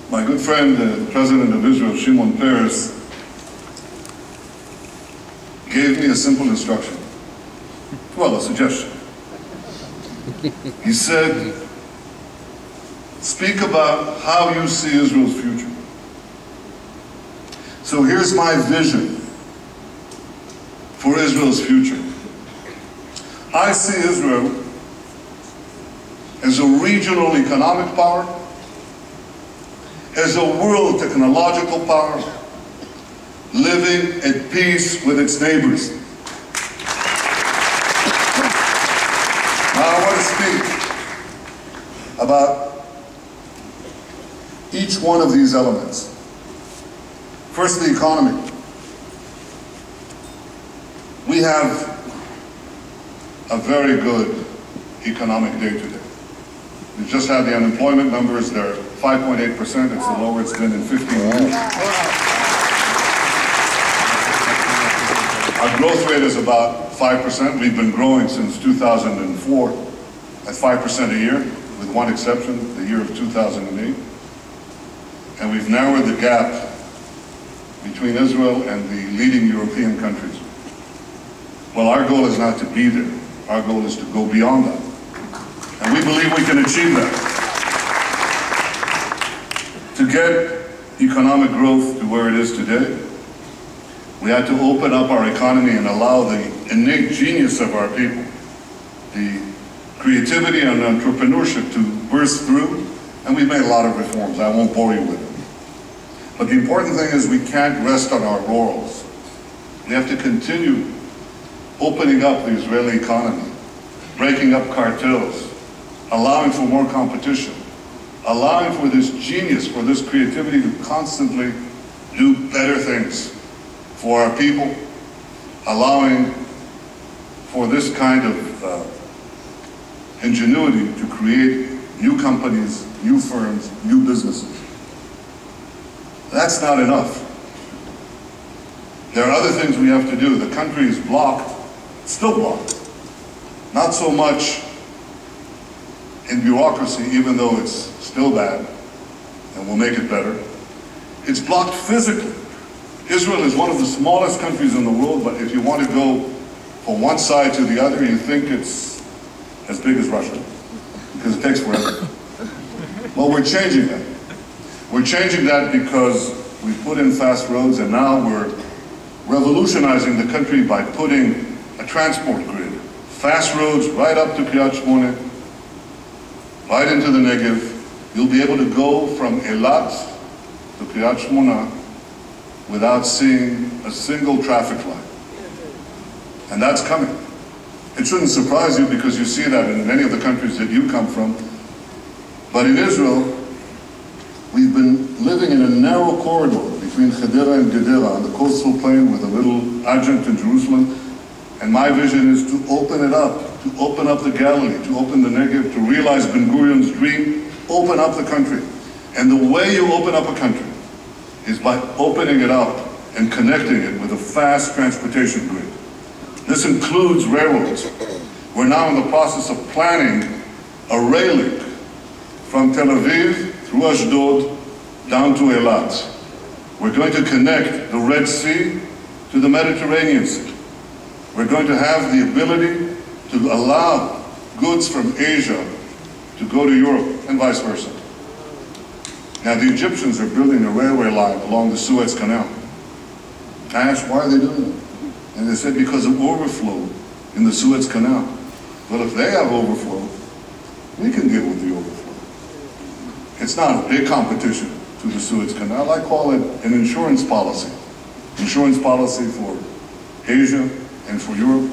My good friend, the President of Israel, Shimon Peres, gave me a simple instruction. Well, a suggestion. He said, speak about how you see Israel's future. So here's my vision for Israel's future. I see Israel as a regional economic power, as a world technological power, living at peace with its neighbors. Now I want to speak about each one of these elements. First, the economy. We have a very good economic day today. We've just had the unemployment numbers. They're 5.8%. It's the lowest it's been in 15 years. Our growth rate is about 5%. We've been growing since 2004 at 5% a year, with one exception, the year of 2008. And we've narrowed the gap between Israel and the leading European countries. Well, our goal is not to be there. Our goal is to go beyond that. And we believe we can achieve that. To get economic growth to where it is today, we had to open up our economy and allow the innate genius of our people, the creativity and entrepreneurship to burst through, and we've made a lot of reforms. I won't bore you with it. But the important thing is we can't rest on our laurels. We have to continue opening up the Israeli economy, breaking up cartels, allowing for more competition, allowing for this genius, for this creativity to constantly do better things for our people, allowing for this kind of ingenuity to create new companies, new firms, new businesses. That's not enough. There are other things we have to do. The country is blocked, still blocked. Not so much in bureaucracy, even though it's still bad, and we'll make it better. It's blocked physically. Israel is one of the smallest countries in the world, but if you want to go from one side to the other, you think it's as big as Russia, because it takes forever. Well, we're changing that. We're changing that because we put in fast roads, and now we're revolutionizing the country by putting a transport grid. Fast roads right up to Kiryat Shmona, right into the Negev. You'll be able to go from Eilat to Kiryat Shmona without seeing a single traffic light. And that's coming. It shouldn't surprise you because you see that in many of the countries that you come from. But in Israel, we've been living in a narrow corridor between Hadera and Gedera on the coastal plain with a little adjunct in Jerusalem. And my vision is to open it up, to open up the Galilee, to open the Negev, to realize Ben-Gurion's dream, open up the country. And the way you open up a country is by opening it up and connecting it with a fast transportation grid. This includes railroads. We're now in the process of planning a rail link from Tel Aviv through Ashdod down to Eilat. We're going to connect the Red Sea to the Mediterranean Sea. We're going to have the ability to allow goods from Asia to go to Europe and vice versa. Now the Egyptians are building a railway line along the Suez Canal. I asked, why are they doing it? And they said, because of overflow in the Suez Canal. Well, if they have overflow, we can deal with the overflow. It's not a big competition to the Suez Canal. I call it an insurance policy. Insurance policy for Asia and for Europe.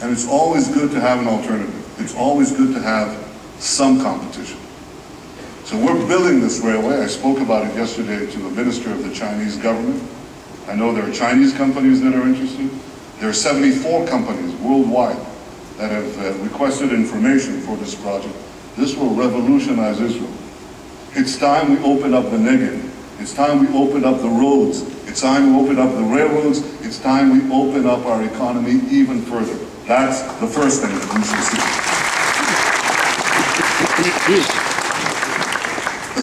And it's always good to have an alternative. It's always good to have some competition. So we're building this railway. I spoke about it yesterday to the minister of the Chinese government. I know there are Chinese companies that are interested. There are 74 companies worldwide that have requested information for this project. This will revolutionize Israel. It's time we open up the Negev. It's time we open up the roads. It's time we open up the railroads. It's time we open up our economy even further. That's the first thing that we should see.